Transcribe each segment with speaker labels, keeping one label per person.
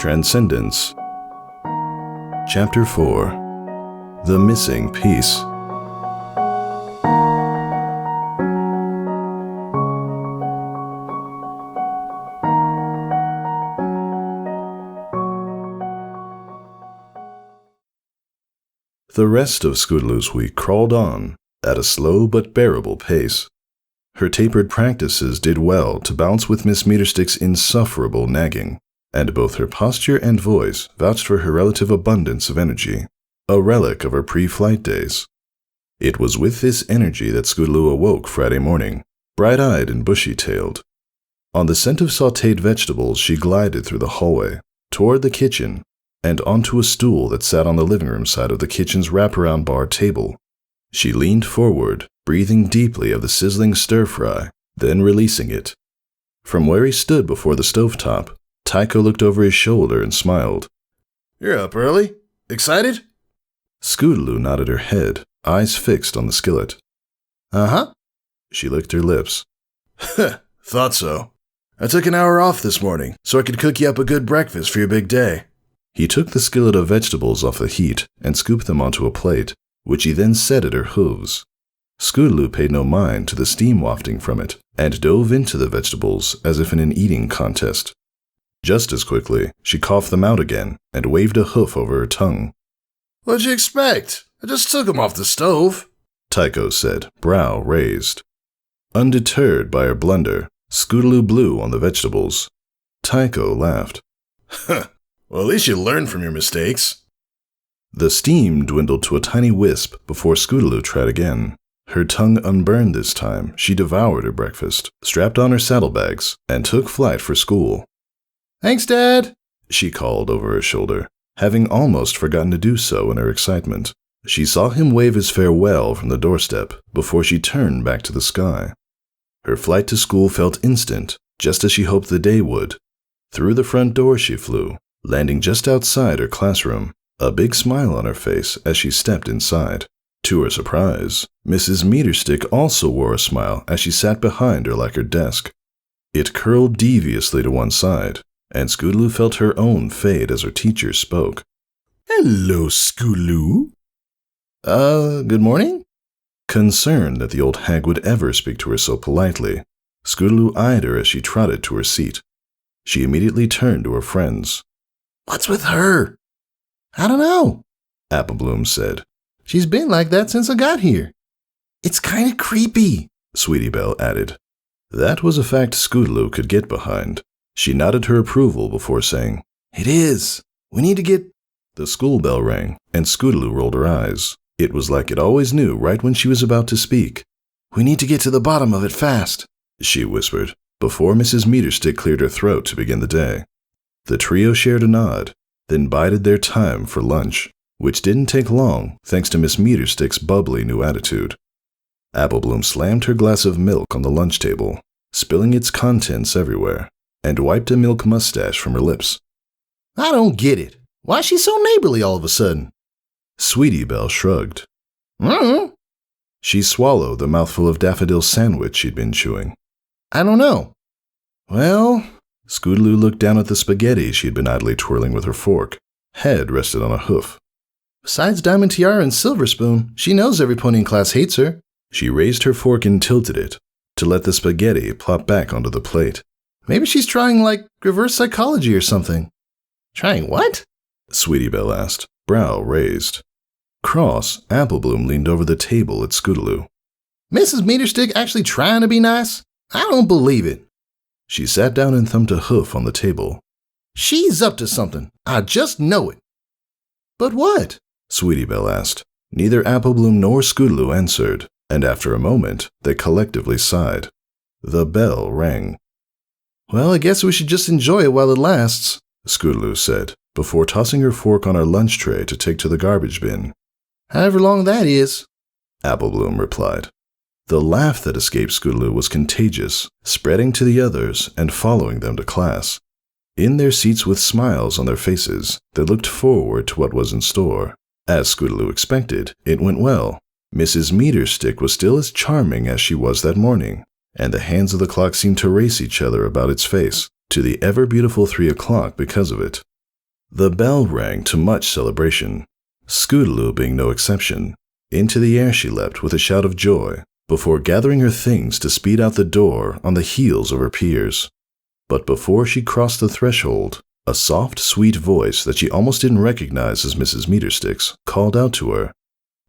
Speaker 1: Transcendence. Chapter 4. The Missing Piece. The rest of Scootaloo's week crawled on at a slow but bearable pace. Her tapered practices did well to balance with Miss Meterstick's insufferable nagging, and both her posture and voice vouched for her relative abundance of energy, a relic of her pre-flight days. It was with this energy that Scootaloo awoke Friday morning, bright-eyed and bushy-tailed. On the scent of sautéed vegetables, she glided through the hallway, toward the kitchen, and onto a stool that sat on the living room side of the kitchen's wraparound bar table. She leaned forward, breathing deeply of the sizzling stir-fry, then releasing it. From where he stood before the stovetop, Tycho looked over his shoulder and smiled.
Speaker 2: "You're up early? Excited?"
Speaker 1: Scootaloo nodded her head, eyes fixed on the skillet.
Speaker 2: Uh-huh.
Speaker 1: She licked her lips.
Speaker 2: Thought so. I took an hour off this morning, so I could cook you up a good breakfast for your big day.
Speaker 1: He took the skillet of vegetables off the heat and scooped them onto a plate, which he then set at her hooves. Scootaloo paid no mind to the steam wafting from it, and dove into the vegetables as if in an eating contest. Just as quickly, she coughed them out again and waved a hoof over her tongue.
Speaker 2: "What'd you expect? I just took them off the stove,"
Speaker 1: Tycho said, brow raised. Undeterred by her blunder, Scootaloo blew on the vegetables. Tycho laughed.
Speaker 2: Well, at least you learn from your mistakes.
Speaker 1: The steam dwindled to a tiny wisp before Scootaloo tried again. Her tongue unburned this time, she devoured her breakfast, strapped on her saddlebags, and took flight for school.
Speaker 2: "Thanks, Dad,"
Speaker 1: she called over her shoulder, having almost forgotten to do so in her excitement. She saw him wave his farewell from the doorstep before she turned back to the sky. Her flight to school felt instant, just as she hoped the day would. Through the front door she flew, landing just outside her classroom, a big smile on her face as she stepped inside. To her surprise, Mrs. Meterstick also wore a smile as she sat behind her lacquered desk. It curled deviously to one side, and Scootaloo felt her own fade as her teacher spoke.
Speaker 2: "Hello, Scootaloo."
Speaker 1: Good morning?" Concerned that the old hag would ever speak to her so politely, Scootaloo eyed her as she trotted to her seat. She immediately turned to her friends.
Speaker 2: "What's with her?" "I don't know,"
Speaker 1: Applebloom said.
Speaker 2: "She's been like that since I got here." "It's kind of creepy,"
Speaker 1: Sweetie Belle added. That was a fact Scootaloo could get behind. She nodded her approval before saying,
Speaker 2: "It is. We need to get—"
Speaker 1: The school bell rang, and Scootaloo rolled her eyes. It was like it always knew right when she was about to speak.
Speaker 2: "We need to get to the bottom of it fast,"
Speaker 1: she whispered, before Mrs. Meterstick cleared her throat to begin the day. The trio shared a nod, then bided their time for lunch, which didn't take long thanks to Miss Meterstick's bubbly new attitude. Applebloom slammed her glass of milk on the lunch table, spilling its contents everywhere, and wiped a milk mustache from her lips.
Speaker 2: "I don't get it. Why is she so neighborly all of a sudden?"
Speaker 1: Sweetie Belle shrugged. She swallowed the mouthful of daffodil sandwich she'd been chewing.
Speaker 2: "I don't know."
Speaker 1: "Well," Scootaloo looked down at the spaghetti she'd been idly twirling with her fork. Head rested on a hoof.
Speaker 2: "Besides Diamond Tiara and Silver Spoon, she knows every pony in class hates her."
Speaker 1: She raised her fork and tilted it to let the spaghetti plop back onto the plate.
Speaker 2: "Maybe she's trying, like, reverse psychology or something." "Trying what?"
Speaker 1: Sweetie Belle asked, brow raised. Cross, Applebloom leaned over the table at Scootaloo.
Speaker 2: "Mrs. Meterstick actually trying to be nice? I don't believe it."
Speaker 1: She sat down and thumped a hoof on the table.
Speaker 2: "She's up to something. I just know it." "But what?"
Speaker 1: Sweetie Belle asked. Neither Applebloom nor Scootaloo answered, and after a moment, they collectively sighed. The bell rang.
Speaker 2: "Well, I guess we should just enjoy it while it lasts,"
Speaker 1: Scootaloo said, before tossing her fork on her lunch tray to take to the garbage bin.
Speaker 2: "However long that is,"
Speaker 1: Applebloom replied. The laugh that escaped Scootaloo was contagious, spreading to the others and following them to class. In their seats with smiles on their faces, they looked forward to what was in store. As Scootaloo expected, it went well. Mrs. Meterstick was still as charming as she was that morning, and the hands of the clock seemed to race each other about its face, to the ever-beautiful 3 o'clock because of it. The bell rang to much celebration, Scootaloo being no exception. Into the air she leapt with a shout of joy, before gathering her things to speed out the door on the heels of her peers. But before she crossed the threshold, a soft, sweet voice that she almost didn't recognize as Mrs. Metersticks called out to her.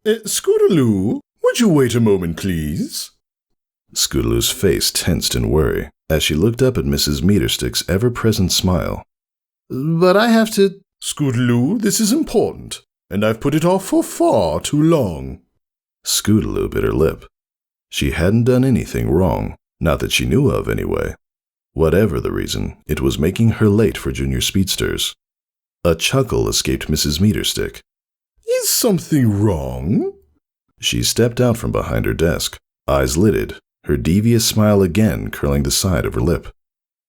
Speaker 2: Scootaloo, would you wait a moment, please?
Speaker 1: Scootaloo's face tensed in worry as she looked up at Mrs. Meterstick's ever-present smile.
Speaker 2: But I have to... Scootaloo, this is important, and I've put it off for far too long.
Speaker 1: Scootaloo bit her lip. She hadn't done anything wrong, not that she knew of anyway. Whatever the reason, it was making her late for Junior Speedsters. A chuckle escaped Mrs. Meterstick.
Speaker 2: Is something wrong?
Speaker 1: She stepped out from behind her desk, eyes lidded, her devious smile again curling the side of her lip.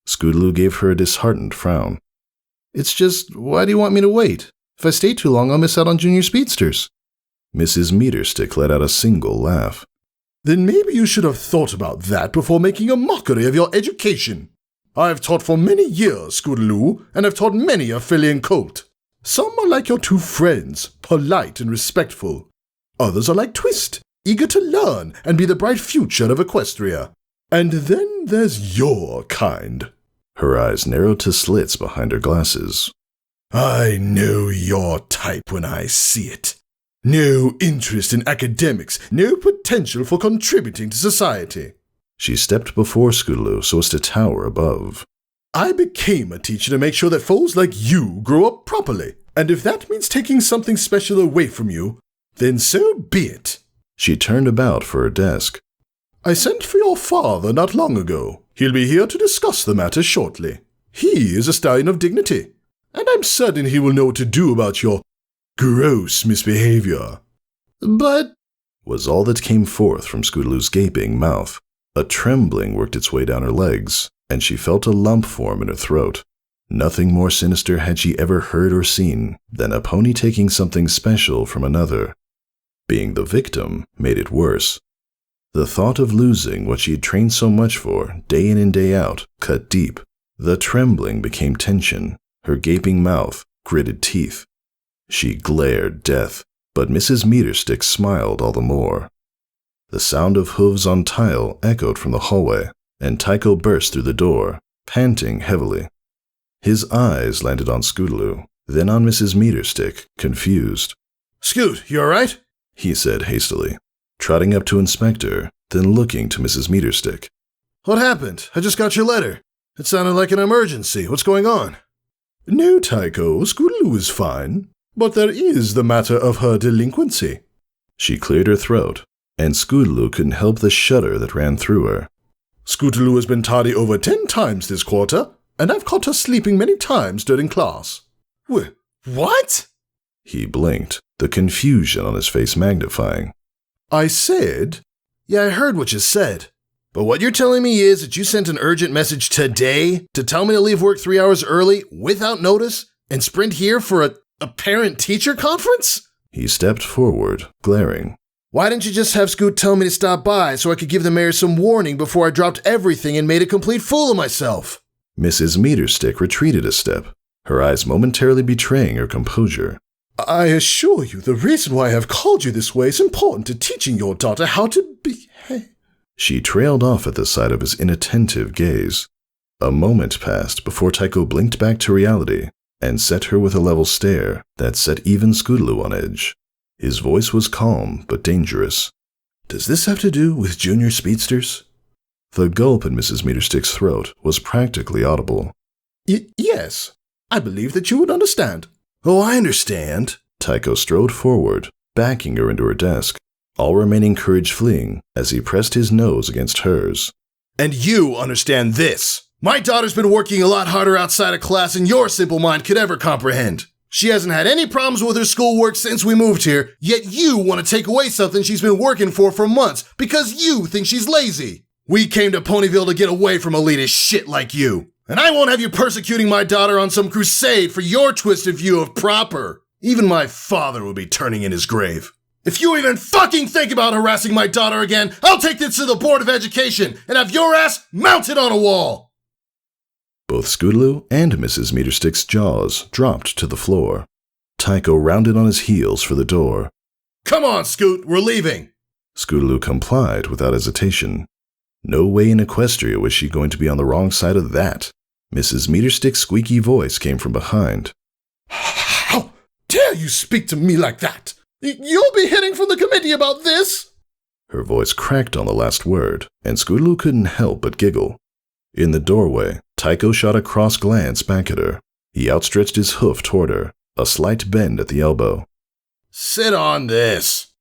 Speaker 1: Scootaloo gave her a disheartened frown.
Speaker 2: It's just, why do you want me to wait? If I stay too long, I'll miss out on Junior Speedsters.
Speaker 1: Mrs. Meterstick let out a single laugh.
Speaker 2: Then maybe you should have thought about that before making a mockery of your education. I have taught for many years, Scootaloo, and have taught many a Phillian colt. Some are like your two friends, polite and respectful. Others are like Twist, eager to learn and be the bright future of Equestria. And then there's your kind.
Speaker 1: Her eyes narrowed to slits behind her glasses.
Speaker 2: I know your type when I see it. No interest in academics, no potential for contributing to society.
Speaker 1: She stepped before Scootaloo so as to tower above.
Speaker 2: I became a teacher to make sure that foes like you grow up properly, and if that means taking something special away from you, then so be it.
Speaker 1: She turned about for her desk.
Speaker 2: I sent for your father not long ago. He'll be here to discuss the matter shortly. He is a stallion of dignity, and I'm certain he will know what to do about your gross misbehavior.
Speaker 1: But, was all that came forth from Scootaloo's gaping mouth. A trembling worked its way down her legs, and she felt a lump form in her throat. Nothing more sinister had she ever heard or seen than a pony taking something special from another. Being the victim made it worse. The thought of losing what she had trained so much for, day in and day out, cut deep. The trembling became tension, her gaping mouth, gritted teeth. She glared death, but Mrs. Meterstick smiled all the more. The sound of hooves on tile echoed from the hallway, and Tycho burst through the door, panting heavily. His eyes landed on Scootaloo, then on Mrs. Meterstick, confused.
Speaker 2: Scoot, you all right?
Speaker 1: He said hastily, trotting up to inspect her, then looking to Mrs. Meterstick.
Speaker 2: What happened? I just got your letter. It sounded like an emergency. What's going on? No, Tycho, Scootaloo is fine, but there is the matter of her delinquency.
Speaker 1: She cleared her throat, and Scootaloo couldn't help the shudder that ran through her.
Speaker 2: Scootaloo has been tardy over 10 times this quarter, and I've caught her sleeping many times during class. What?
Speaker 1: He blinked, the confusion on his face magnifying.
Speaker 2: I said, yeah, I heard what you said. But what you're telling me is that you sent an urgent message today to tell me to leave work 3 hours early without notice and sprint here for a parent-teacher conference?
Speaker 1: He stepped forward, glaring.
Speaker 2: Why didn't you just have Scoot tell me to stop by so I could give the mayor some warning before I dropped everything and made a complete fool of myself?
Speaker 1: Mrs. Meterstick retreated a step, her eyes momentarily betraying her composure.
Speaker 2: I assure you the reason why I have called you this way is important to teaching your daughter how to behave.
Speaker 1: She trailed off at the sight of his inattentive gaze. A moment passed before Tycho blinked back to reality and set her with a level stare that set even Scootaloo on edge. His voice was calm but dangerous.
Speaker 2: Does this have to do with Junior Speedsters?
Speaker 1: The gulp in Mrs. Meterstick's throat was practically audible.
Speaker 2: Yes, I believe that you would understand. Oh, I understand.
Speaker 1: Tycho strode forward, backing her into her desk, all remaining courage fleeing as he pressed his nose against hers.
Speaker 2: And you understand this. My daughter's been working a lot harder outside of class than your simple mind could ever comprehend. She hasn't had any problems with her schoolwork since we moved here, yet you want to take away something she's been working for months because you think she's lazy. We came to Ponyville to get away from elitist shit like you. And I won't have you persecuting my daughter on some crusade for your twisted view of proper. Even my father would be turning in his grave. If you even fucking think about harassing my daughter again, I'll take this to the Board of Education and have your ass mounted on a wall.
Speaker 1: Both Scootaloo and Mrs. Meterstick's jaws dropped to the floor. Tycho rounded on his heels for the door.
Speaker 2: Come on, Scoot, we're leaving!
Speaker 1: Scootaloo complied without hesitation. No way in Equestria was she going to be on the wrong side of that. Mrs. Meterstick's squeaky voice came from behind.
Speaker 2: How dare you speak to me like that? You'll be hearing from the committee about this!
Speaker 1: Her voice cracked on the last word, and Scootaloo couldn't help but giggle. In the doorway, Tycho shot a cross glance back at her. He outstretched his hoof toward her, a slight bend at the elbow.
Speaker 2: Sit on this!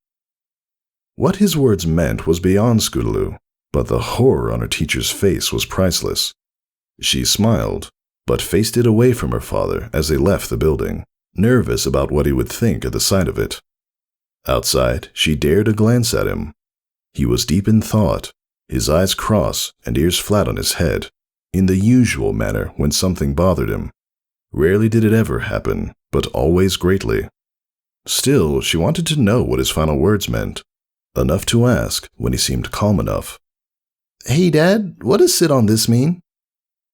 Speaker 1: What his words meant was beyond Scootaloo, but the horror on her teacher's face was priceless. She smiled, but faced it away from her father as they left the building, nervous about what he would think at the sight of it. Outside, she dared a glance at him. He was deep in thought, his eyes crossed and ears flat on his head, in the usual manner when something bothered him. Rarely did it ever happen, but always greatly. Still, she wanted to know what his final words meant. Enough to ask when he seemed calm enough. "Hey, Dad, what does sit on this mean?"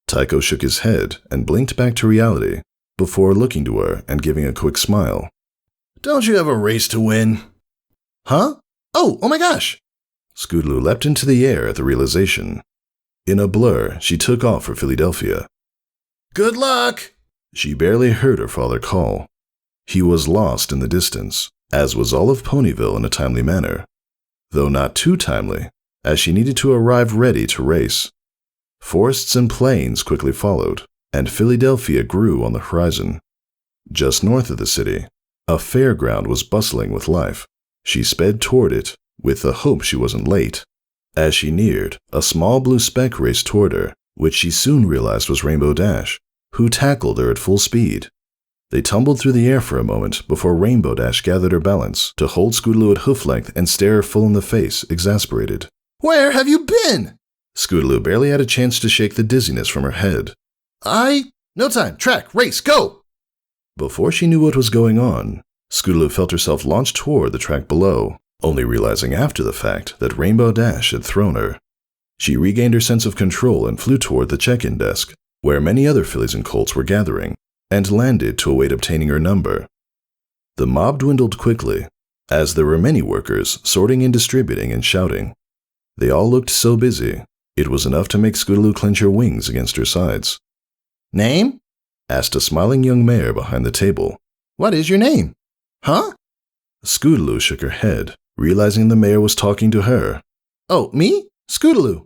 Speaker 1: Tycho shook his head and blinked back to reality, before looking to her and giving a quick smile.
Speaker 2: Don't you have a race to win?
Speaker 1: Huh? Oh my gosh! Scootaloo leapt into the air at the realization. In a blur, she took off for Philadelphia.
Speaker 2: Good luck!
Speaker 1: She barely heard her father call. He was lost in the distance, as was all of Ponyville in a timely manner. Though not too timely, as she needed to arrive ready to race. Forests and plains quickly followed, and Philadelphia grew on the horizon. Just north of the city, a fairground was bustling with life. She sped toward it, with the hope she wasn't late. As she neared, a small blue speck raced toward her, which she soon realized was Rainbow Dash, who tackled her at full speed. They tumbled through the air for a moment before Rainbow Dash gathered her balance to hold Scootaloo at hoof length and stare her full in the face, exasperated.
Speaker 2: Where have you been?
Speaker 1: Scootaloo barely had a chance to shake the dizziness from her head.
Speaker 2: No time. Track. Race. Go!
Speaker 1: Before she knew what was going on, Scootaloo felt herself launch toward the track below, only realizing after the fact that Rainbow Dash had thrown her. She regained her sense of control and flew toward the check-in desk, where many other fillies and colts were gathering, and landed to await obtaining her number. The mob dwindled quickly, as there were many workers sorting and distributing and shouting. They all looked so busy, it was enough to make Scootaloo clench her wings against her sides.
Speaker 2: Name?
Speaker 1: Asked a smiling young mare behind the table.
Speaker 2: What is your name? Huh?
Speaker 1: Scootaloo shook her head, realizing the mare was talking to her.
Speaker 2: Oh, me? Scootaloo.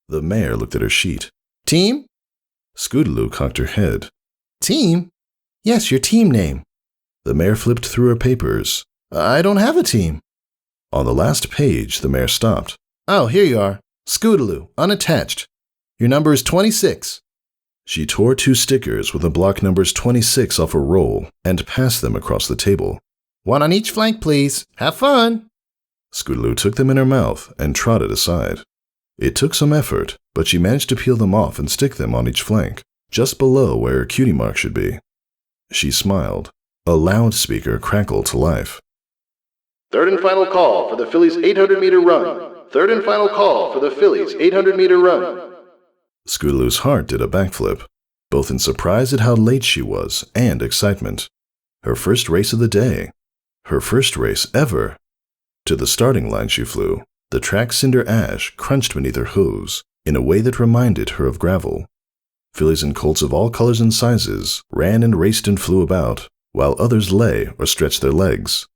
Speaker 1: The mare looked at her sheet.
Speaker 2: Team?
Speaker 1: Scootaloo cocked her head.
Speaker 2: Team? Yes, your team name.
Speaker 1: The mare flipped through her papers.
Speaker 2: I don't have a team.
Speaker 1: On the last page, the mare stopped.
Speaker 2: Oh, here you are. Scootaloo, unattached. Your number is 26.
Speaker 1: She tore 2 stickers with the block numbers 26 off a roll and passed them across the table.
Speaker 2: 1 on each flank, please. Have fun.
Speaker 1: Scootaloo took them in her mouth and trotted aside. It took some effort, but she managed to peel them off and stick them on each flank, just below where her cutie mark should be. She smiled. A loudspeaker crackled to life.
Speaker 3: Third and final call for the fillies' 800-meter run. Third and final call for the fillies' 800-meter run.
Speaker 1: Scootaloo's heart did a backflip, both in surprise at how late she was and excitement. Her first race of the day. Her first race ever. To the starting line she flew, the track cinder ash crunched beneath her hooves in a way that reminded her of gravel. Fillies and colts of all colors and sizes ran and raced and flew about, while others lay or stretched their legs.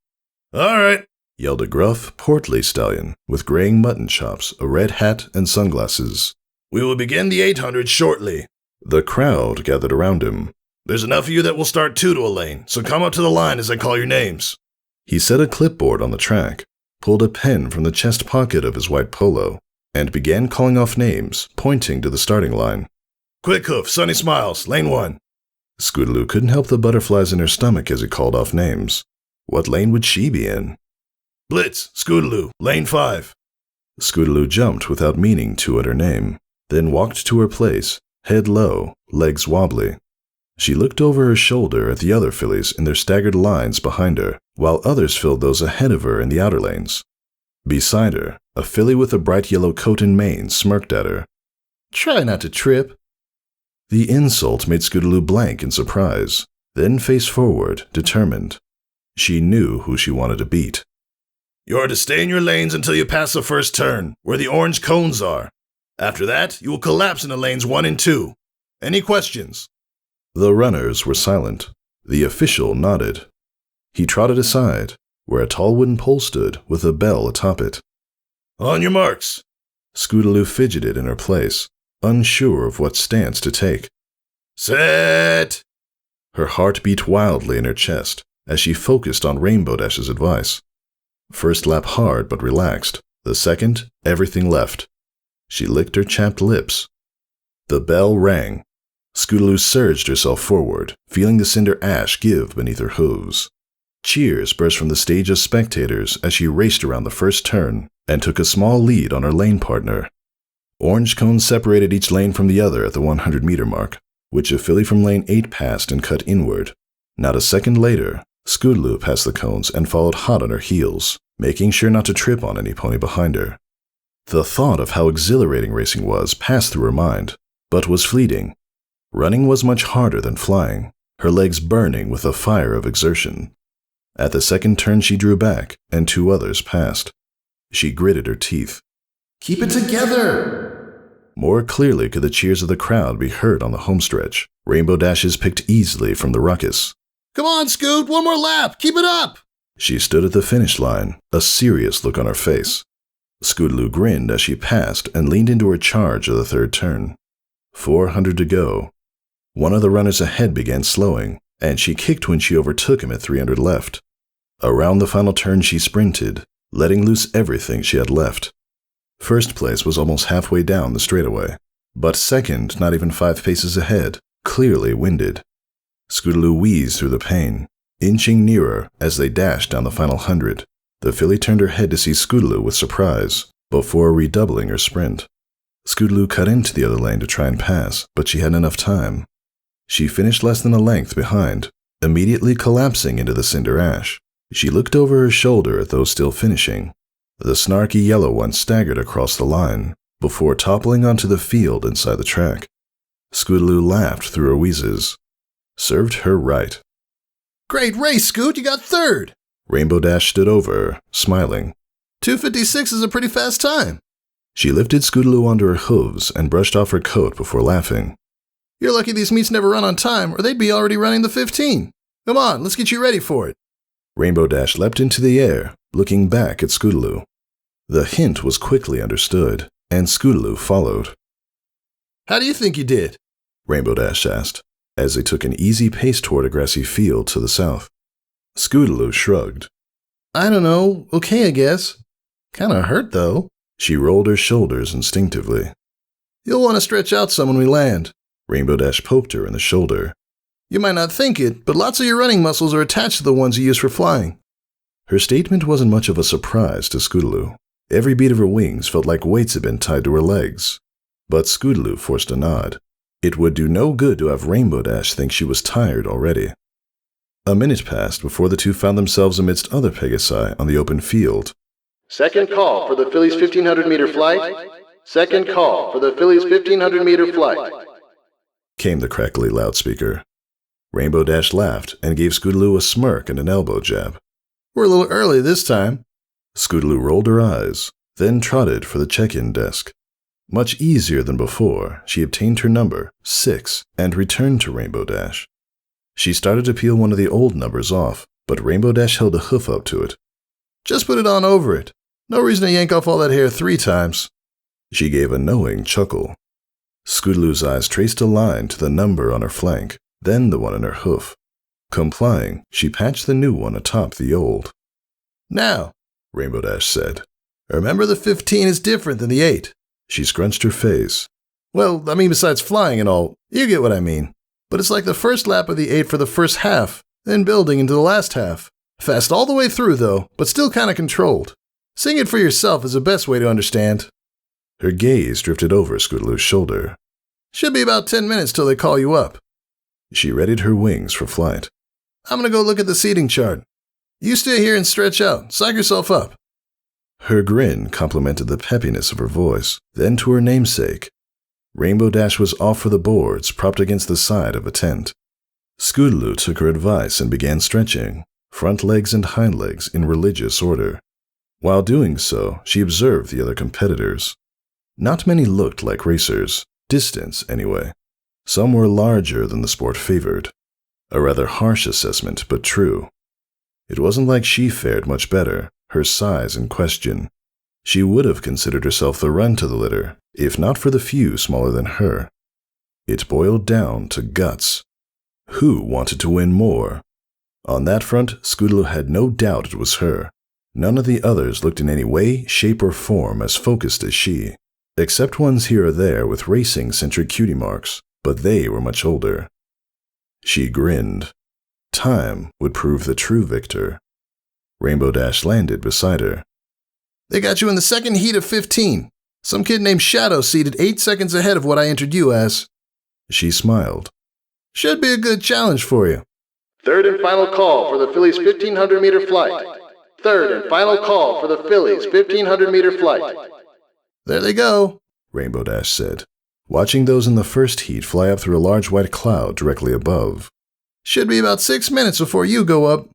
Speaker 2: All right,
Speaker 1: yelled a gruff, portly stallion with graying mutton chops, a red hat, and sunglasses.
Speaker 2: We will begin the 800 shortly.
Speaker 1: The crowd gathered around him.
Speaker 2: There's enough of you that will start 2 to a lane, so come up to the line as I call your names.
Speaker 1: He set a clipboard on the track, pulled a pen from the chest pocket of his white polo, and began calling off names, pointing to the starting line.
Speaker 2: Quick Hoof, Sunny Smiles, lane 1.
Speaker 1: Scootaloo couldn't help the butterflies in her stomach as he called off names. What lane would she be in?
Speaker 2: Blitz, Scootaloo, lane 5.
Speaker 1: Scootaloo jumped without meaning to at her name, then walked to her place, head low, legs wobbly. She looked over her shoulder at the other fillies in their staggered lines behind her, while others filled those ahead of her in the outer lanes. Beside her, a filly with a bright yellow coat and mane smirked at her.
Speaker 2: Try not to trip.
Speaker 1: The insult made Scootaloo blank in surprise, then face forward, determined. She knew who she wanted to beat.
Speaker 2: You're to stay in your lanes until you pass the first turn, where the orange cones are. After that, you will collapse into lanes 1 and 2. Any questions?
Speaker 1: The runners were silent. The official nodded. He trotted aside, where a tall wooden pole stood with a bell atop it.
Speaker 2: On your marks.
Speaker 1: Scootaloo fidgeted in her place, unsure of what stance to take.
Speaker 2: Set!
Speaker 1: Her heart beat wildly in her chest as she focused on Rainbow Dash's advice. First lap hard but relaxed. The second, everything left. She licked her chapped lips. The bell rang. Scootaloo surged herself forward, feeling the cinder ash give beneath her hooves. Cheers burst from the stage of spectators as she raced around the first turn and took a small lead on her lane partner. Orange cones separated each lane from the other at the 100-meter mark, which a filly from lane 8 passed and cut inward. Not a second later, Scootaloo passed the cones and followed hot on her heels, making sure not to trip on any pony behind her. The thought of how exhilarating racing was passed through her mind, but was fleeting. Running was much harder than flying, her legs burning with the fire of exertion. At the second turn she drew back, and 2 others passed. She gritted her teeth.
Speaker 2: Keep it together!
Speaker 1: More clearly could the cheers of the crowd be heard on the homestretch. Rainbow Dashes picked easily from the ruckus.
Speaker 2: Come on, Scoot, 1 more lap! Keep it up!
Speaker 1: She stood at the finish line, a serious look on her face. Scootaloo grinned as she passed and leaned into her charge of the third turn. 400 to go. One of the runners ahead began slowing, and she kicked when she overtook him at 300 left. Around the final turn she sprinted, letting loose everything she had left. First place was almost halfway down the straightaway, but second, not even 5 paces ahead, clearly winded. Scootaloo wheezed through the pain, inching nearer as they dashed down the final 100. The filly turned her head to see Scootaloo with surprise, before redoubling her sprint. Scootaloo cut into the other lane to try and pass, but she hadn't enough time. She finished less than a length behind, immediately collapsing into the cinder ash. She looked over her shoulder at those still finishing. The snarky yellow one staggered across the line, before toppling onto the field inside the track. Scootaloo laughed through her wheezes. Served her right.
Speaker 2: Great race, Scoot, you got 3rd!
Speaker 1: Rainbow Dash stood over her, smiling.
Speaker 2: 2:56 is a pretty fast time.
Speaker 1: She lifted Scootaloo onto her hooves and brushed off her coat before laughing.
Speaker 2: You're lucky these meets never run on time, or they'd be already running the 15. Come on, let's get you ready for it.
Speaker 1: Rainbow Dash leapt into the air, looking back at Scootaloo. The hint was quickly understood, and Scootaloo followed.
Speaker 2: How do you think you did?
Speaker 1: Rainbow Dash asked, as they took an easy pace toward a grassy field to the south. Scootaloo shrugged.
Speaker 2: I don't know, okay I guess. Kinda hurt though.
Speaker 1: She rolled her shoulders instinctively.
Speaker 2: You'll want to stretch out some when we land.
Speaker 1: Rainbow Dash poked her in the shoulder.
Speaker 2: You might not think it, but lots of your running muscles are attached to the ones you use for flying.
Speaker 1: Her statement wasn't much of a surprise to Scootaloo. Every beat of her wings felt like weights had been tied to her legs. But Scootaloo forced a nod. It would do no good to have Rainbow Dash think she was tired already. A minute passed before the two found themselves amidst other pegasi on the open field.
Speaker 3: Second call for the filly's 1,500-meter flight. Second call for the filly's 1,500-meter flight.
Speaker 1: Came the crackly loudspeaker. Rainbow Dash laughed and gave Scootaloo a smirk and an elbow jab.
Speaker 2: We're a little early this time.
Speaker 1: Scootaloo rolled her eyes, then trotted for the check-in desk. Much easier than before, she obtained her number, 6, and returned to Rainbow Dash. She started to peel one of the old numbers off, but Rainbow Dash held a hoof up to it.
Speaker 2: Just put it on over it. No reason to yank off all that hair 3 times.
Speaker 1: She gave a knowing chuckle. Scootaloo's eyes traced a line to the number on her flank, then the one on her hoof. Complying, she patched the new one atop the old.
Speaker 2: Now,
Speaker 1: Rainbow Dash said.
Speaker 2: Remember the 15 is different than the 8.
Speaker 1: She scrunched her face.
Speaker 2: Well, I mean besides flying and all, you get what I mean. But it's like the first lap of the 8 for the first half, then building into the last half. Fast all the way through though, but still kinda controlled. Seeing it for yourself is the best way to understand.
Speaker 1: Her gaze drifted over Scootaloo's shoulder.
Speaker 2: Should be about 10 minutes till they call you up.
Speaker 1: She readied her wings for flight.
Speaker 2: I'm gonna go look at the seating chart. You stay here and stretch out. Psych yourself up.
Speaker 1: Her grin complemented the peppiness of her voice, then to her namesake. Rainbow Dash was off for the boards, propped against the side of a tent. Scootaloo took her advice and began stretching, front legs and hind legs in religious order. While doing so, she observed the other competitors. Not many looked like racers, distance anyway. Some were larger than the sport favored. A rather harsh assessment, but true. It wasn't like she fared much better, her size in question. She would have considered herself the run to the litter, if not for the few smaller than her. It boiled down to guts. Who wanted to win more? On that front, Scootaloo had no doubt it was her. None of the others looked in any way, shape, or form as focused as she, except ones here or there with racing-centric cutie marks, but they were much older. She grinned. Time would prove the true victor. Rainbow Dash landed beside her.
Speaker 2: They got you in the second heat of 15. Some kid named Shadow seated 8 seconds ahead of what I entered you as.
Speaker 1: She smiled.
Speaker 2: Should be a good challenge for you.
Speaker 3: Third and final call for the Phillies 1,500-meter flight. Third and final call for the Phillies 1,500-meter flight.
Speaker 2: There they go,
Speaker 1: Rainbow Dash said, watching those in the first heat fly up through a large white cloud directly above.
Speaker 2: Should be about 6 minutes before you go up.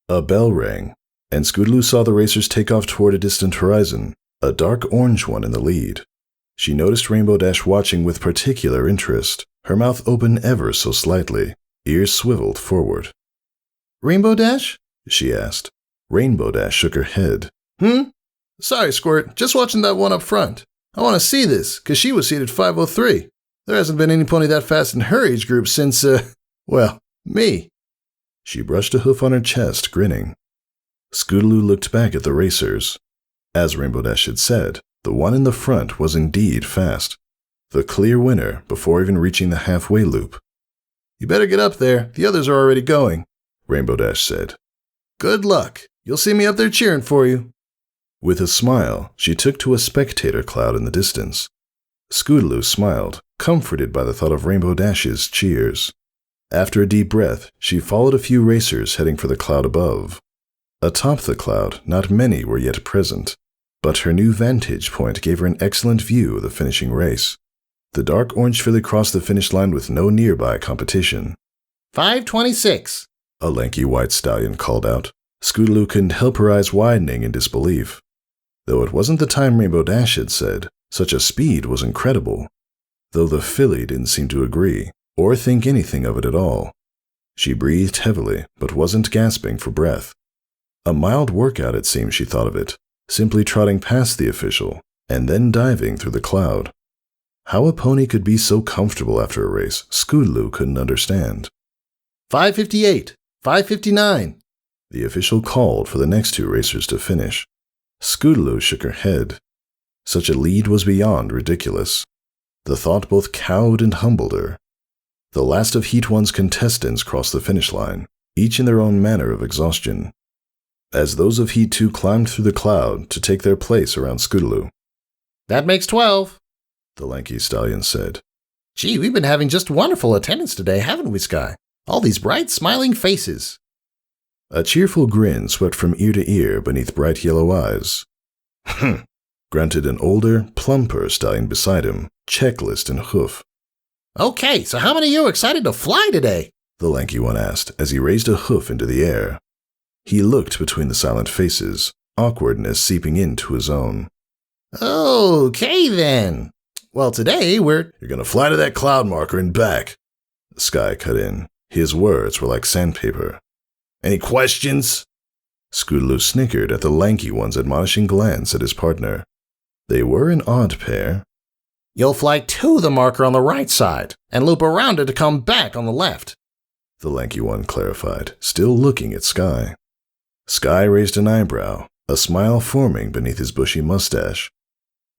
Speaker 1: A bell rang, and Scootaloo saw the racers take off toward a distant horizon, a dark orange one in the lead. She noticed Rainbow Dash watching with particular interest, her mouth open ever so slightly, ears swiveled forward.
Speaker 2: Rainbow Dash?
Speaker 1: She asked. Rainbow Dash shook her head.
Speaker 2: Sorry, Squirt, just watching that one up front. I want to see this, 'cause she was seated 503. There hasn't been any pony that fast in her age group since, me.
Speaker 1: She brushed a hoof on her chest, grinning. Scootaloo looked back at the racers. As Rainbow Dash had said, the one in the front was indeed fast. The clear winner before even reaching the halfway loop.
Speaker 2: You better get up there. The others are already going,
Speaker 1: Rainbow Dash said.
Speaker 2: Good luck. You'll see me up there cheering for you.
Speaker 1: With a smile, she took to a spectator cloud in the distance. Scootaloo smiled, comforted by the thought of Rainbow Dash's cheers. After a deep breath, she followed a few racers heading for the cloud above. Atop the cloud, not many were yet present, but her new vantage point gave her an excellent view of the finishing race. The dark orange filly crossed the finish line with no nearby competition.
Speaker 2: 5:26,
Speaker 1: a lanky white stallion called out. Scootaloo couldn't help her eyes widening in disbelief. Though it wasn't the time Rainbow Dash had said, such a speed was incredible. Though the filly didn't seem to agree, or think anything of it at all. She breathed heavily, but wasn't gasping for breath. A mild workout, it seemed she thought of it, simply trotting past the official, and then diving through the cloud. How a pony could be so comfortable after a race, Scootaloo couldn't understand.
Speaker 2: 5:58, 5:59.
Speaker 1: The official called for the next two racers to finish. Scootaloo shook her head. Such a lead was beyond ridiculous. The thought both cowed and humbled her. The last of Heat 1's contestants crossed the finish line, each in their own manner of exhaustion. As those of Heat 2 climbed through the cloud to take their place around Scootaloo.
Speaker 2: That makes 12,
Speaker 1: the lanky stallion said.
Speaker 2: Gee, we've been having just wonderful attendance today, haven't we, Sky? All these bright, smiling faces.
Speaker 1: A cheerful grin swept from ear to ear beneath bright yellow eyes. Grunted an older, plumper stallion beside him, checklist and hoof.
Speaker 2: Okay, so how many of you are excited to fly today?
Speaker 1: The lanky one asked as he raised a hoof into the air. He looked between the silent faces, awkwardness seeping into his own.
Speaker 2: Okay, then. Well, today we're...
Speaker 1: You're gonna fly to that cloud marker and back. Sky cut in. His words were like sandpaper. Any questions? Scootaloo snickered at the lanky one's admonishing glance at his partner. They were an odd pair.
Speaker 2: You'll fly to the marker on the right side, and loop around it to come back on the left.
Speaker 1: The lanky one clarified, still looking at Sky. Sky raised an eyebrow, a smile forming beneath his bushy mustache.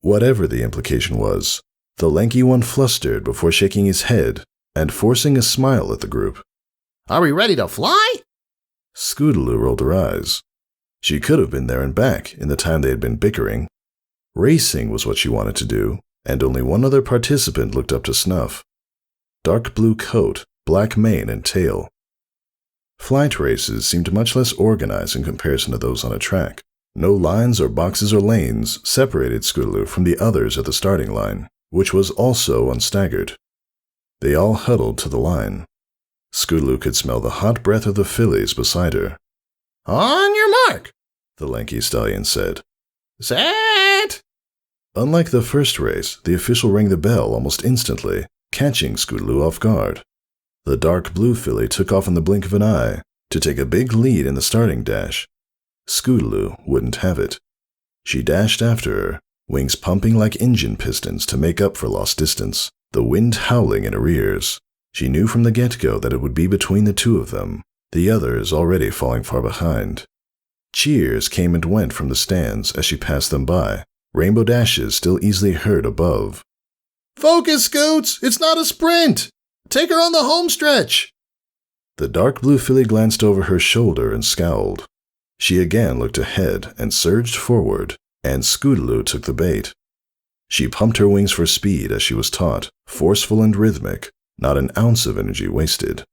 Speaker 1: Whatever the implication was, the lanky one flustered before shaking his head and forcing a smile at the group.
Speaker 2: Are we ready to fly?
Speaker 1: Scootaloo rolled her eyes. She could have been there and back in the time they had been bickering. Racing was what she wanted to do, and only one other participant looked up to snuff. Dark blue coat, black mane and tail. Flight races seemed much less organized in comparison to those on a track. No lines or boxes or lanes separated Scootaloo from the others at the starting line, which was also unstaggered. They all huddled to the line. Scootaloo could smell the hot breath of the fillies beside her.
Speaker 2: On your mark,
Speaker 1: the lanky stallion said.
Speaker 2: Set!
Speaker 1: Unlike the first race, the official rang the bell almost instantly, catching Scootaloo off guard. The dark blue filly took off in the blink of an eye to take a big lead in the starting dash. Scootaloo wouldn't have it. She dashed after her, wings pumping like engine pistons to make up for lost distance, the wind howling in her ears. She knew from the get-go that it would be between the two of them, the others already falling far behind. Cheers came and went from the stands as she passed them by, rainbow dashes still easily heard above.
Speaker 2: Focus, Scoots! It's not a sprint! Take her on the home stretch!
Speaker 1: The dark blue filly glanced over her shoulder and scowled. She again looked ahead and surged forward, and Scootaloo took the bait. She pumped her wings for speed as she was taught, forceful and rhythmic, not an ounce of energy wasted.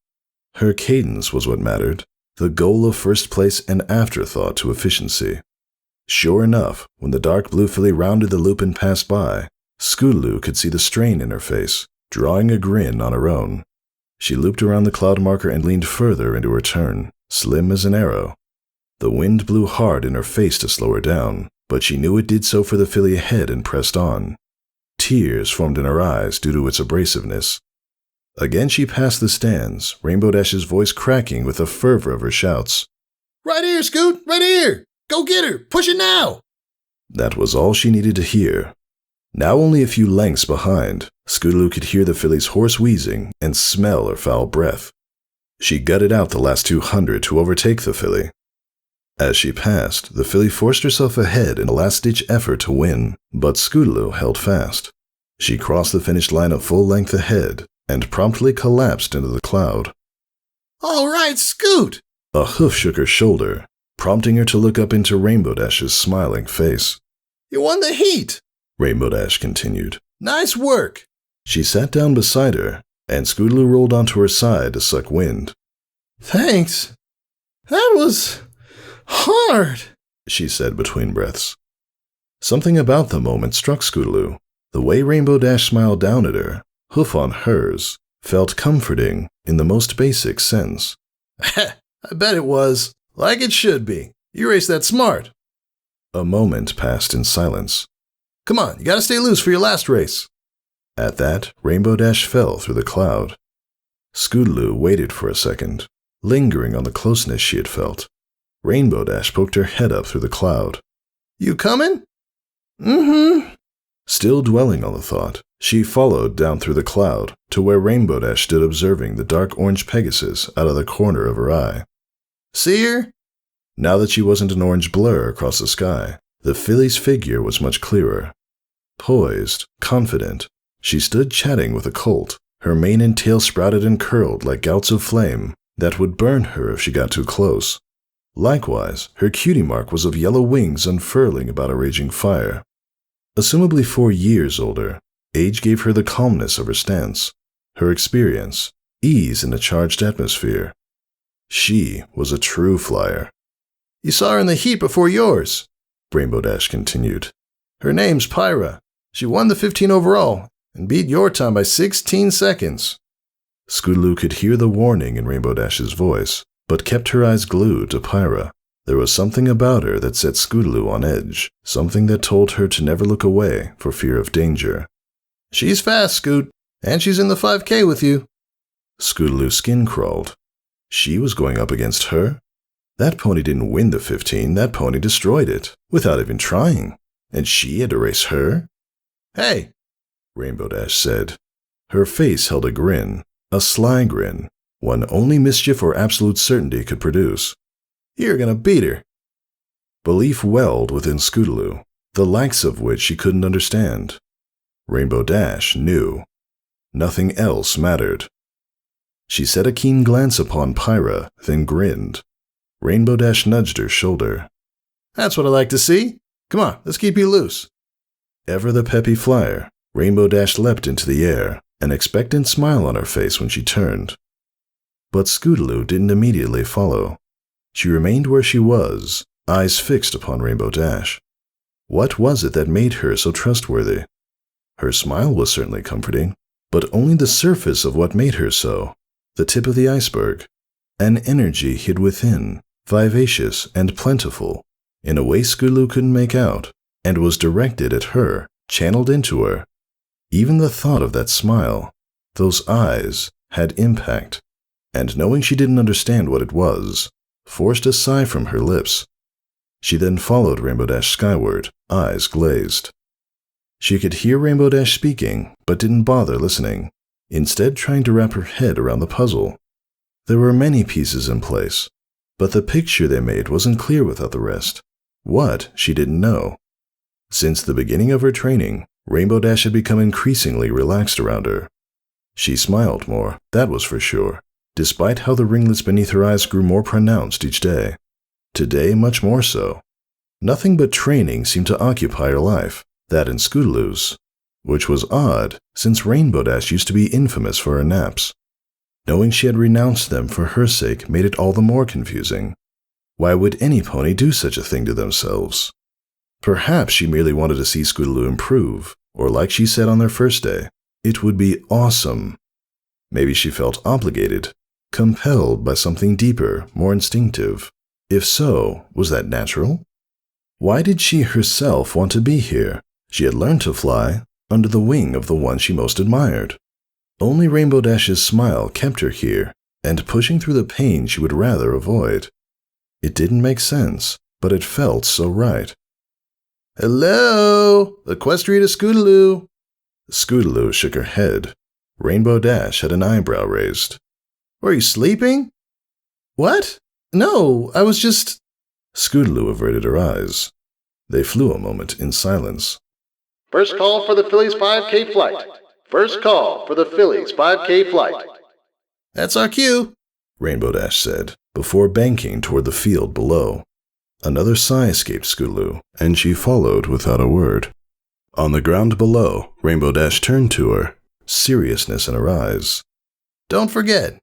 Speaker 1: Her cadence was what mattered, the goal of first place an afterthought to efficiency. Sure enough, when the dark blue filly rounded the loop and passed by, Scootaloo could see the strain in her face, drawing a grin on her own. She looped around the cloud marker and leaned further into her turn, slim as an arrow. The wind blew hard in her face to slow her down, but she knew it did so for the filly ahead and pressed on. Tears formed in her eyes due to its abrasiveness. Again she passed the stands, Rainbow Dash's voice cracking with the fervor of her shouts.
Speaker 2: Right here, Scoot! Right here! Go get her! Push it now!
Speaker 1: That was all she needed to hear. Now only a few lengths behind, Scootaloo could hear the filly's hoarse wheezing and smell her foul breath. She gutted out the last 200 to overtake the filly. As she passed, the filly forced herself ahead in a last-ditch effort to win, but Scootaloo held fast. She crossed the finish line at full length ahead and promptly collapsed into the cloud.
Speaker 2: All right, Scoot!
Speaker 1: A hoof shook her shoulder, prompting her to look up into Rainbow Dash's smiling face.
Speaker 2: You won the heat!
Speaker 1: Rainbow Dash continued.
Speaker 2: Nice work!
Speaker 1: She sat down beside her, and Scootaloo rolled onto her side to suck wind.
Speaker 2: Thanks. That was hard,
Speaker 1: she said between breaths. Something about the moment struck Scootaloo. The way Rainbow Dash smiled down at her, hoof on hers, felt comforting in the most basic sense.
Speaker 2: I bet it was. Like it should be. You raced that smart.
Speaker 1: A moment passed in silence.
Speaker 2: Come on, you gotta stay loose for your last race.
Speaker 1: At that, Rainbow Dash fell through the cloud. Scootaloo waited for a second, lingering on the closeness she had felt. Rainbow Dash poked her head up through the cloud.
Speaker 2: You coming? Mm-hmm.
Speaker 1: Still dwelling on the thought, she followed down through the cloud to where Rainbow Dash stood observing the dark orange pegasus out of the corner of her eye.
Speaker 2: See her?
Speaker 1: Now that she wasn't an orange blur across the sky, the filly's figure was much clearer. Poised, confident, she stood chatting with a colt, her mane and tail sprouted and curled like gouts of flame that would burn her if she got too close. Likewise, her cutie mark was of yellow wings unfurling about a raging fire. Assumably 4 years older, age gave her the calmness of her stance, her experience, ease in a charged atmosphere. She was a true flyer.
Speaker 2: You saw her in the heat before yours,
Speaker 1: Rainbow Dash continued.
Speaker 2: Her name's Pyra. She won the 15 overall and beat your time by 16 seconds.
Speaker 1: Scootaloo could hear the warning in Rainbow Dash's voice, but kept her eyes glued to Pyra. There was something about her that set Scootaloo on edge, something that told her to never look away for fear of danger.
Speaker 2: She's fast, Scoot, and she's in the 5K with you.
Speaker 1: Scootaloo's skin crawled. She was going up against her? That pony didn't win the 15, that pony destroyed it, without even trying. And she had to race her?
Speaker 2: Hey,
Speaker 1: Rainbow Dash said. Her face held a grin, a sly grin, one only mischief or absolute certainty could produce.
Speaker 2: You're gonna beat her.
Speaker 1: Belief welled within Scootaloo, the likes of which she couldn't understand. Rainbow Dash knew. Nothing else mattered. She set a keen glance upon Pyra, then grinned. Rainbow Dash nudged her shoulder.
Speaker 2: That's what I like to see. Come on, let's keep you loose.
Speaker 1: Ever the peppy flyer, Rainbow Dash leapt into the air, an expectant smile on her face when she turned. But Scootaloo didn't immediately follow. She remained where she was, eyes fixed upon Rainbow Dash. What was it that made her so trustworthy? Her smile was certainly comforting, but only the surface of what made her so, the tip of the iceberg. An energy hid within, vivacious and plentiful, in a way Scootaloo couldn't make out, and was directed at her, channeled into her. Even the thought of that smile, those eyes, had impact, and knowing she didn't understand what it was, forced a sigh from her lips. She then followed Rainbow Dash skyward, eyes glazed. She could hear Rainbow Dash speaking, but didn't bother listening, instead trying to wrap her head around the puzzle. There were many pieces in place, but the picture they made wasn't clear without the rest. What, she didn't know. Since the beginning of her training, Rainbow Dash had become increasingly relaxed around her. She smiled more, that was for sure, despite how the ringlets beneath her eyes grew more pronounced each day. Today, much more so. Nothing but training seemed to occupy her life, that and Scootaloo's, which was odd, since Rainbow Dash used to be infamous for her naps. Knowing she had renounced them for her sake made it all the more confusing. Why would any pony do such a thing to themselves? Perhaps she merely wanted to see Scootaloo improve, or like she said on their first day, it would be awesome. Maybe she felt obligated, compelled by something deeper, more instinctive. If so, was that natural? Why did she herself want to be here? She had learned to fly, under the wing of the one she most admired. Only Rainbow Dash's smile kept her here, and pushing through the pain she would rather avoid. It didn't make sense, but it felt so right. "Hello! Equestria to Scootaloo!" Scootaloo shook her head. Rainbow Dash had an eyebrow raised. "Were you sleeping?" "What? No, I was just—" Scootaloo averted her eyes. They flew a moment in silence.
Speaker 3: First call for the Phillies 5K flight. First call for the Phillies 5K flight.
Speaker 2: "That's our cue,"
Speaker 1: Rainbow Dash said, before banking toward the field below. Another sigh escaped Scootaloo, and she followed without a word. On the ground below, Rainbow Dash turned to her, seriousness in her eyes.
Speaker 2: "Don't forget,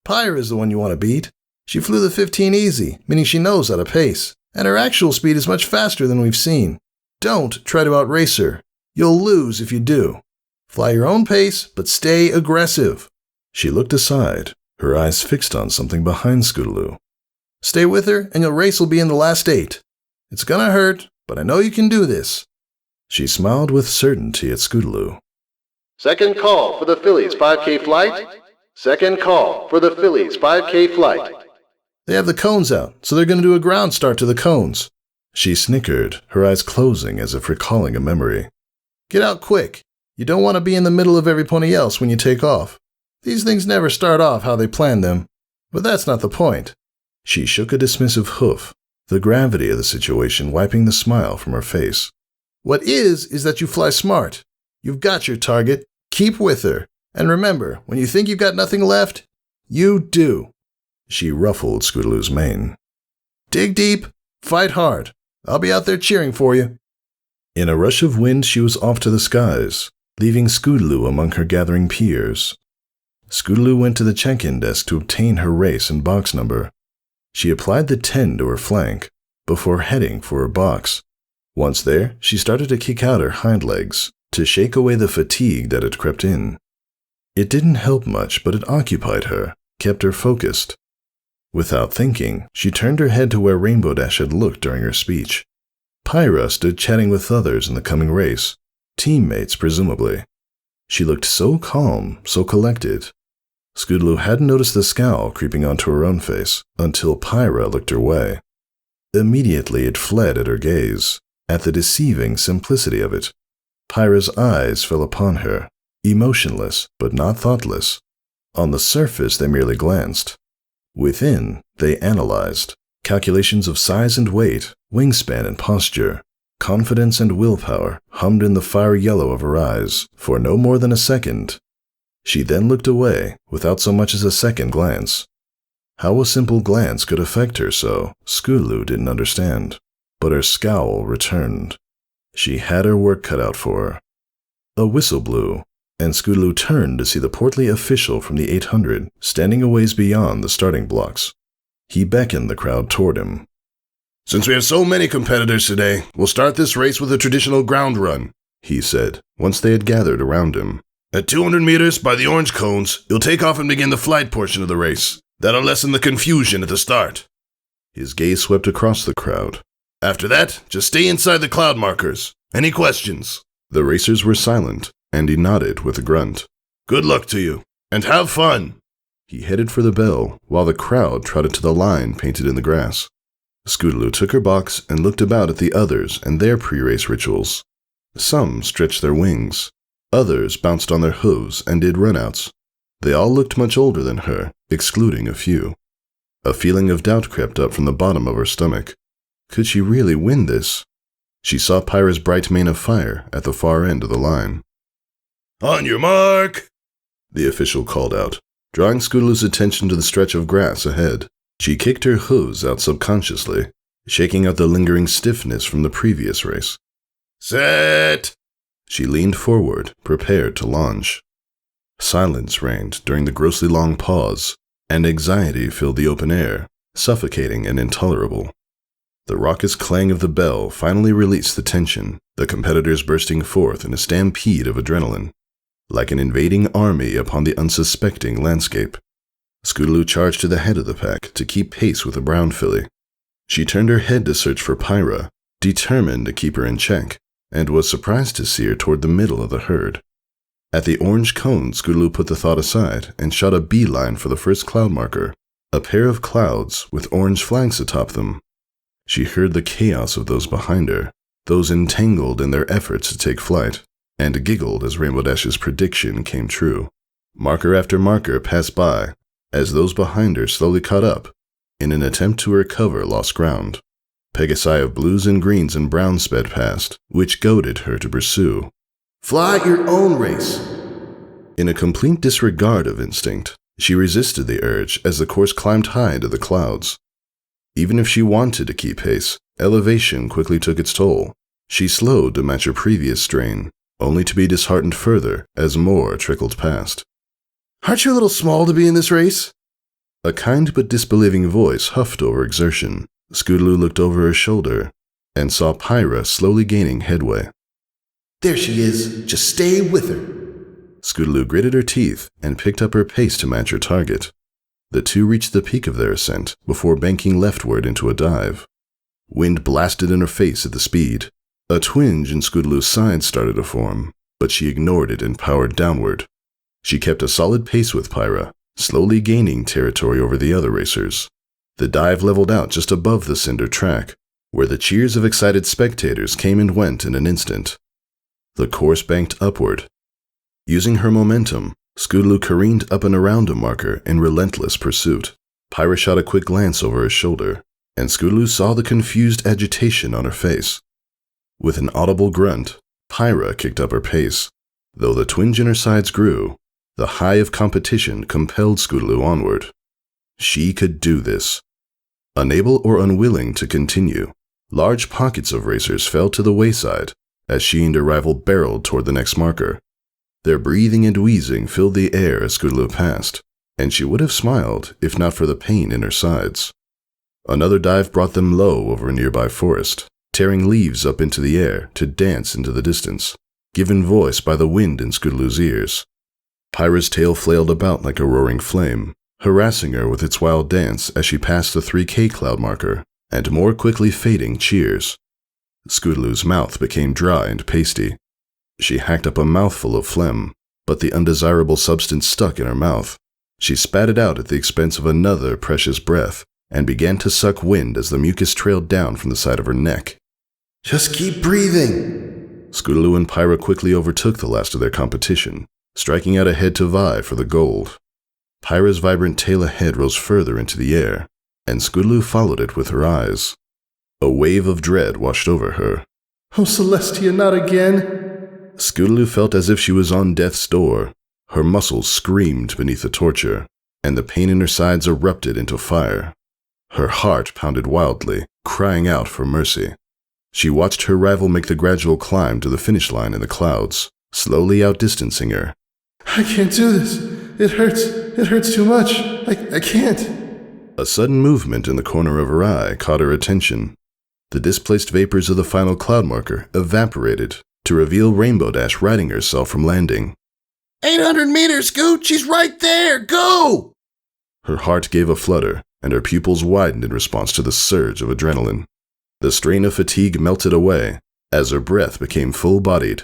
Speaker 2: Pyra is the one you want to beat. She flew the 15 easy, meaning she knows how to pace, and her actual speed is much faster than we've seen. Don't try to outrace her. You'll lose if you do. Fly your own pace, but stay aggressive."
Speaker 1: She looked aside, her eyes fixed on something behind Scootaloo.
Speaker 2: "Stay with her, and your race will be in the last 8. It's gonna hurt, but I know you can do this."
Speaker 1: She smiled with certainty at Scootaloo.
Speaker 3: Second call for the Phillies 5K flight. Second call for the Phillies 5K flight.
Speaker 2: "They have the cones out, so they're gonna do a ground start to the cones."
Speaker 1: She snickered, her eyes closing as if recalling a memory.
Speaker 2: "Get out quick. You don't want to be in the middle of every pony else when you take off. These things never start off how they planned them, but that's not the point."
Speaker 1: She shook a dismissive hoof, the gravity of the situation wiping the smile from her face.
Speaker 2: "What is that you fly smart. You've got your target. Keep with her. And remember, when you think you've got nothing left, you do."
Speaker 1: She ruffled Scootaloo's mane.
Speaker 2: "Dig deep. Fight hard. I'll be out there cheering for you."
Speaker 1: In a rush of wind, she was off to the skies, leaving Scootaloo among her gathering peers. Scootaloo went to the check-in desk to obtain her race and box number. She applied the 10 to her flank, before heading for her box. Once there, she started to kick out her hind legs, to shake away the fatigue that had crept in. It didn't help much, but it occupied her, kept her focused. Without thinking, she turned her head to where Rainbow Dash had looked during her speech. Pyra stood chatting with others in the coming race, teammates presumably. She looked so calm, so collected. Scootaloo hadn't noticed the scowl creeping onto her own face until Pyra looked her way. Immediately it fled at her gaze, at the deceiving simplicity of it. Pyra's eyes fell upon her, emotionless but not thoughtless. On the surface they merely glanced. Within, they analyzed. Calculations of size and weight, wingspan and posture, confidence and willpower hummed in the fiery yellow of her eyes for no more than a second. She then looked away without so much as a second glance. How a simple glance could affect her so, Scootaloo didn't understand. But her scowl returned. She had her work cut out for her. A whistle blew, and Scootaloo turned to see the portly official from the 800 standing a ways beyond the starting blocks. He beckoned the crowd toward him.
Speaker 2: "Since we have so many competitors today, we'll start this race with a traditional ground run.
Speaker 1: he said, once they had gathered around him.
Speaker 2: At 200 meters by the orange cones, you'll take off and begin the flight portion of the race. That'll lessen the confusion at the start.
Speaker 1: His gaze swept across the crowd.
Speaker 2: After that, just stay inside the cloud markers. Any questions?
Speaker 1: The racers were silent, and he nodded with a grunt.
Speaker 2: Good luck to you, and have fun.
Speaker 1: He headed for the bell, while the crowd trotted to the line painted in the grass. Scootaloo took her box and looked about at the others and their pre-race rituals. Some stretched their wings. Others bounced on their hooves and did runouts. They all looked much older than her, excluding a few. A feeling of doubt crept up from the bottom of her stomach. Could she really win this? She saw Pyra's bright mane of fire at the far end of the line.
Speaker 2: On your mark,
Speaker 1: the official called out, drawing Scootaloo's attention to the stretch of grass ahead. She kicked her hooves out subconsciously, shaking out the lingering stiffness from the previous race.
Speaker 2: Set!
Speaker 1: She leaned forward, prepared to launch. Silence reigned during the grossly long pause, and anxiety filled the open air, suffocating and intolerable. The raucous clang of the bell finally released the tension, the competitors bursting forth in a stampede of adrenaline, like an invading army upon the unsuspecting landscape. Scootaloo charged to the head of the pack to keep pace with the brown filly. She turned her head to search for Pyra, determined to keep her in check, and was surprised to see her toward the middle of the herd. At the orange cone, Scootaloo put the thought aside and shot a beeline for the first cloud marker, a pair of clouds with orange flags atop them. She heard the chaos of those behind her, those entangled in their efforts to take flight, and giggled as Rainbow Dash's prediction came true. Marker after marker passed by, as those behind her slowly caught up, in an attempt to recover lost ground. Pegasi of blues and greens and browns sped past, which goaded her to pursue.
Speaker 2: Fly your own race.
Speaker 1: In a complete disregard of instinct, she resisted the urge as the course climbed high into the clouds. Even if she wanted to keep pace, elevation quickly took its toll. She slowed to match her previous strain, only to be disheartened further as more trickled past.
Speaker 2: Aren't you a little small to be in this race?
Speaker 1: A kind but disbelieving voice huffed over exertion. Scootaloo looked over her shoulder and saw Pyra slowly gaining headway.
Speaker 2: There she is. Just stay with her.
Speaker 1: Scootaloo gritted her teeth and picked up her pace to match her target. The two reached the peak of their ascent before banking leftward into a dive. Wind blasted in her face at the speed. A twinge in Scootaloo's side started to form, but she ignored it and powered downward. She kept a solid pace with Pyra, slowly gaining territory over the other racers. The dive leveled out just above the cinder track, where the cheers of excited spectators came and went in an instant. The course banked upward. Using her momentum, Scootaloo careened up and around a marker in relentless pursuit. Pyra shot a quick glance over her shoulder, and Scootaloo saw the confused agitation on her face. With an audible grunt, Pyra kicked up her pace. Though the twinge in her sides grew, the high of competition compelled Scootaloo onward. She could do this. Unable or unwilling to continue, large pockets of racers fell to the wayside as she and her rival barreled toward the next marker. Their breathing and wheezing filled the air as Scootaloo passed, and she would have smiled if not for the pain in her sides. Another dive brought them low over a nearby forest, tearing leaves up into the air to dance into the distance, given voice by the wind in Scootaloo's ears. Pyra's tail flailed about like a roaring flame, harassing her with its wild dance as she passed the 3K cloud marker, and more quickly fading cheers. Scootaloo's mouth became dry and pasty. She hacked up a mouthful of phlegm, but the undesirable substance stuck in her mouth. She spat it out at the expense of another precious breath, and began to suck wind as the mucus trailed down from the side of her neck.
Speaker 2: Just keep breathing.
Speaker 1: Scootaloo and Pyra quickly overtook the last of their competition, striking out ahead to vie for the gold. Pyra's vibrant tail ahead rose further into the air, and Scootaloo followed it with her eyes. A wave of dread washed over her.
Speaker 2: Oh, Celestia, not again!
Speaker 1: Scootaloo felt as if she was on death's door. Her muscles screamed beneath the torture, and the pain in her sides erupted into fire. Her heart pounded wildly, crying out for mercy. She watched her rival make the gradual climb to the finish line in the clouds, slowly outdistancing her.
Speaker 2: I can't do this. It hurts too much. I can't.
Speaker 1: A sudden movement in the corner of her eye caught her attention. The displaced vapors of the final cloud marker evaporated to reveal Rainbow Dash righting herself from landing.
Speaker 2: 800 meters, Scoot! She's right there! Go!
Speaker 1: Her heart gave a flutter, and her pupils widened in response to the surge of adrenaline. The strain of fatigue melted away as her breath became full-bodied,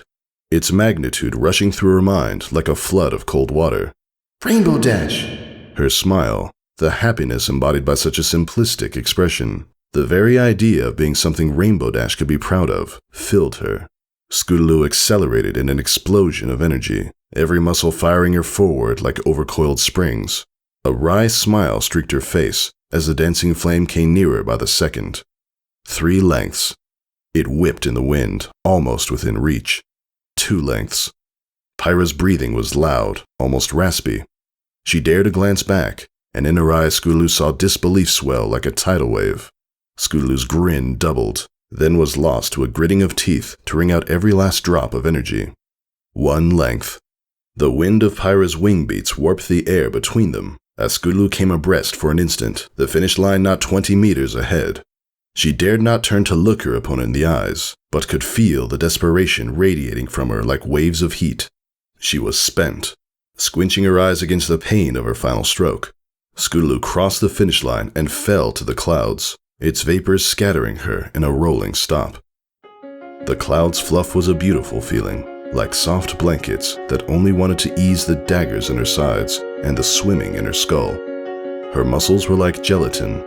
Speaker 1: its magnitude rushing through her mind like a flood of cold water.
Speaker 2: Rainbow Dash!
Speaker 1: Her smile, the happiness embodied by such a simplistic expression, the very idea of being something Rainbow Dash could be proud of, filled her. Scootaloo accelerated in an explosion of energy, every muscle firing her forward like overcoiled springs. A wry smile streaked her face as the dancing flame came nearer by the second. 3 lengths. It whipped in the wind, almost within reach. 2 lengths. Pyra's breathing was loud, almost raspy. She dared to glance back, and in her eyes Scootaloo saw disbelief swell like a tidal wave. Scootaloo's grin doubled, then was lost to a gritting of teeth to wring out every last drop of energy. 1 length. The wind of Pyra's wing beats warped the air between them as Scootaloo came abreast for an instant, the finish line not 20 meters ahead. She dared not turn to look her opponent in the eyes, but could feel the desperation radiating from her like waves of heat. She was spent, squinching her eyes against the pain of her final stroke. Scootaloo crossed the finish line and fell to the clouds, its vapors scattering her in a rolling stop. The clouds' fluff was a beautiful feeling, like soft blankets that only wanted to ease the daggers in her sides and the swimming in her skull. Her muscles were like gelatin.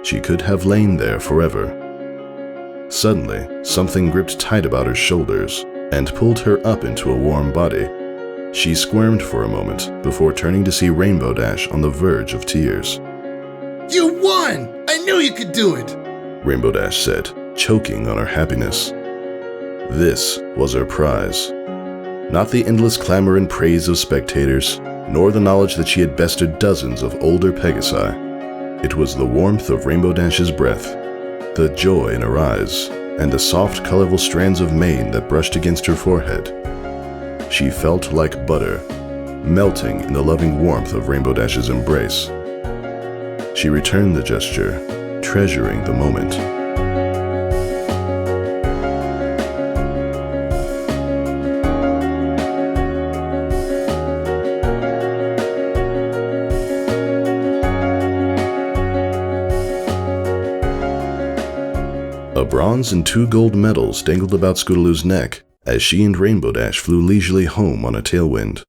Speaker 1: She could have lain there forever. Suddenly, something gripped tight about her shoulders and pulled her up into a warm body. She squirmed for a moment before turning to see Rainbow Dash on the verge of tears.
Speaker 2: You won! I knew you could do it!
Speaker 1: Rainbow Dash said, choking on her happiness. This was her prize. Not the endless clamor and praise of spectators, nor the knowledge that she had bested dozens of older Pegasi. It was the warmth of Rainbow Dash's breath, the joy in her eyes, and the soft, colorful strands of mane that brushed against her forehead. She felt like butter, melting in the loving warmth of Rainbow Dash's embrace. She returned the gesture, treasuring the moment. A bronze and 2 gold medals dangled about Scootaloo's neck as she and Rainbow Dash flew leisurely home on a tailwind.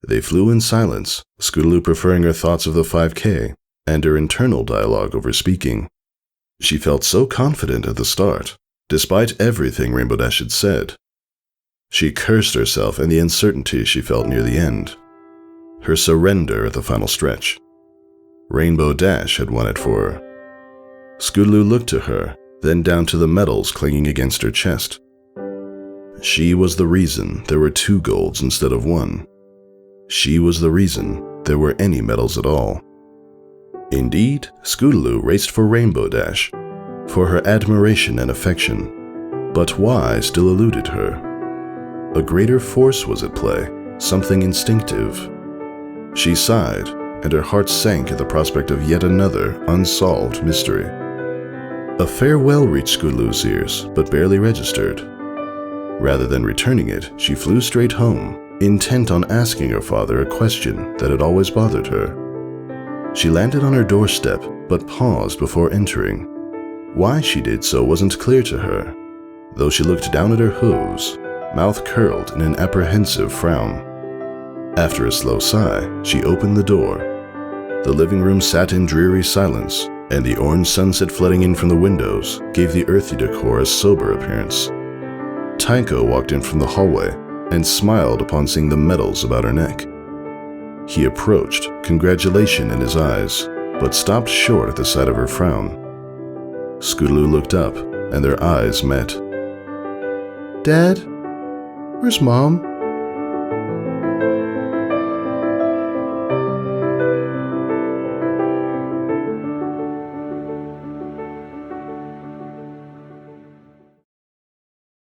Speaker 1: They flew in silence, Scootaloo preferring her thoughts of the 5K and her internal dialogue over speaking. She felt so confident at the start, despite everything Rainbow Dash had said. She cursed herself and the uncertainty she felt near the end. Her surrender at the final stretch. Rainbow Dash had won it for her. Scootaloo looked to her, then down to the medals clinging against her chest. She was the reason there were 2 golds instead of 1. She was the reason there were any medals at all. Indeed, Scootaloo raced for Rainbow Dash, for her admiration and affection, but why still eluded her? A greater force was at play, something instinctive. She sighed, and her heart sank at the prospect of yet another unsolved mystery. A farewell reached Scootaloo's ears, but barely registered. Rather than returning it, she flew straight home, intent on asking her father a question that had always bothered her. She landed on her doorstep, but paused before entering. Why she did so wasn't clear to her, though she looked down at her hooves, mouth curled in an apprehensive frown. After a slow sigh, she opened the door. The living room sat in dreary silence, and the orange sunset flooding in from the windows gave the earthy decor a sober appearance. Tycho walked in from the hallway and smiled upon seeing the medals about her neck. He approached, congratulation in his eyes, but stopped short at the sight of her frown. Scootaloo looked up, and their eyes met.
Speaker 2: Dad? Where's Mom?